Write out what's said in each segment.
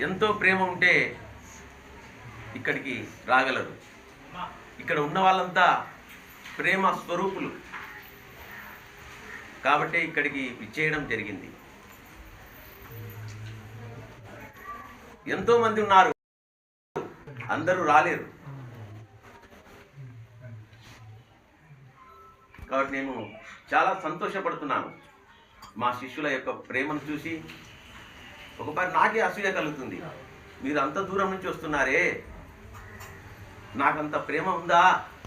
ఎంతో ప్రేమ ఉంటే ఇక్కడికి రాగలరు. ఇక్కడ ఉన్న వాళ్ళంతా ప్రేమ స్వరూపులు కాబట్టి ఇక్కడికి విచ్చేయడం జరిగింది. ఎంతో మంది ఉన్నారు, అందరూ రాలేరు. కాబట్టి నేను చాలా సంతోషపడుతున్నాను. మా శిష్యుల యొక్క ప్రేమను చూసి ఒకసారి నాకే అసూయ కలుగుతుంది. మీరు అంత దూరం నుంచి వస్తున్నారే, నాకంత ప్రేమ ఉందా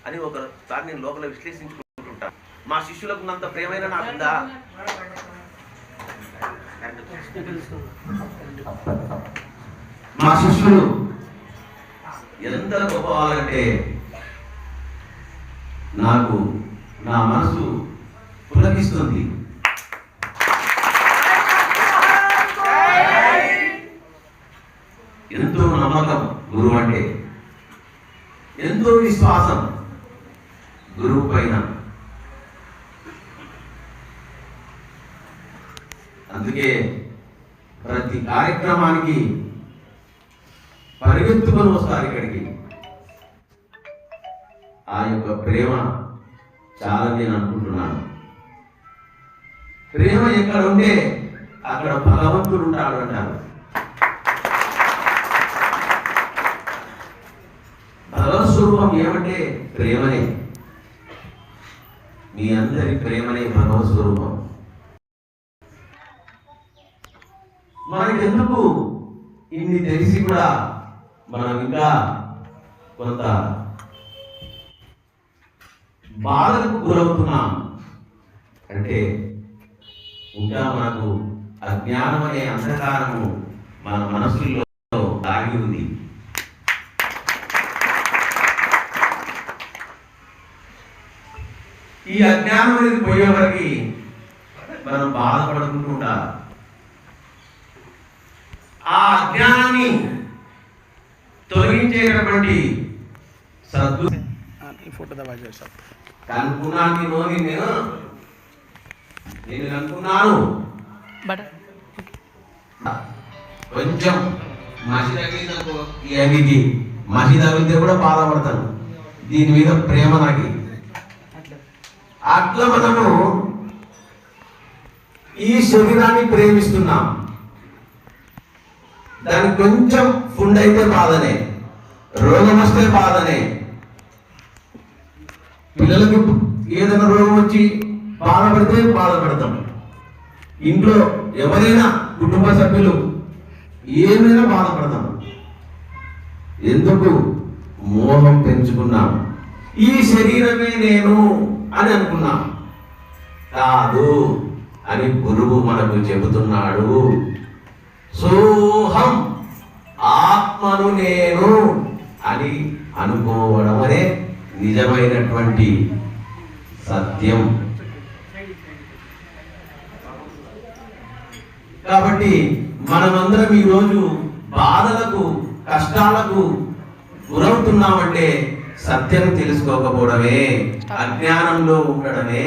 అని ఒకసారి నేను లోపల విశ్లేషించుకుంటుంటాను. మా శిష్యులకు ఉన్నంత ప్రేమైనా నాకుందా? మా శిష్యులు ఎంత గొప్పవాళ్ళంటే నాకు నా మనసు పులకిస్తుంది. ఎంతో నమ్మకం గురువు అంటే, ఎంతో విశ్వాసం గురువు పైన. అందుకే ప్రతి కార్యక్రమానికి పరిగెత్తుకొని వస్తారు ఇక్కడికి. ఆ యొక్క ప్రేమ చాలా నేను అనుకుంటున్నాను. ప్రేమ ఎక్కడ ఉంటే అక్కడ భగవంతుడు ఉంటాడు అంటారు. భగవత్ స్వరూపం ఏమంటే ప్రేమనే. మీ అందరి ప్రేమనే భగవత్ స్వరూపం. మనకెందుకు ఇన్ని తెలిసి కూడా మనం ఇంకా కొంత బాధలకు గురవుతున్నాం అంటే, ఇంకా మనకు అజ్ఞానం అనే అంధకారము మన మనసుల్లో దాగి ఉంది. ఈ అజ్ఞానం అనేది పోయేవరకు మనం బాధపడుకుంటూ ఉండాలి. ఆ అజ్ఞానాన్ని తొలగించేటటువంటి సద్దు కనుక్కున్నాను. నేను కనుక్కున్నాను. కొంచెం మసి తగిలిందనుకో, ఈ అవికి మసి తగిలితే కూడా బాధపడతాను. దీని మీద ప్రేమ నాకు. అట్లా మనము ఈ శరీరాన్ని ప్రేమిస్తున్నాం. దానికి కొంచెం ఫుడ్ అయితే బాధనే, రోగం వస్తే బాధనే. పిల్లలకు ఏదైనా రోగం వచ్చి బాధపడితే బాధపడతాం. ఇంట్లో ఎవరైనా కుటుంబ సభ్యులు ఏమైనా బాధపడతాం. ఎందుకు? మోహం పెంచుకున్నాం. ఈ శరీరమే నేను అని అనుకున్నాం. కాదు అని గురువు మనకు చెబుతున్నాడు. సోహం, ఆత్మను నేను అని అనుకోవడం అనే నిజమైనటువంటి సత్యం. కాబట్టి మనమందరం ఈరోజు బాధలకు, కష్టాలకు గురవుతున్నామంటే సత్యం తెలుసుకోకపోవడమే, అజ్ఞానంలో ఉండడమే.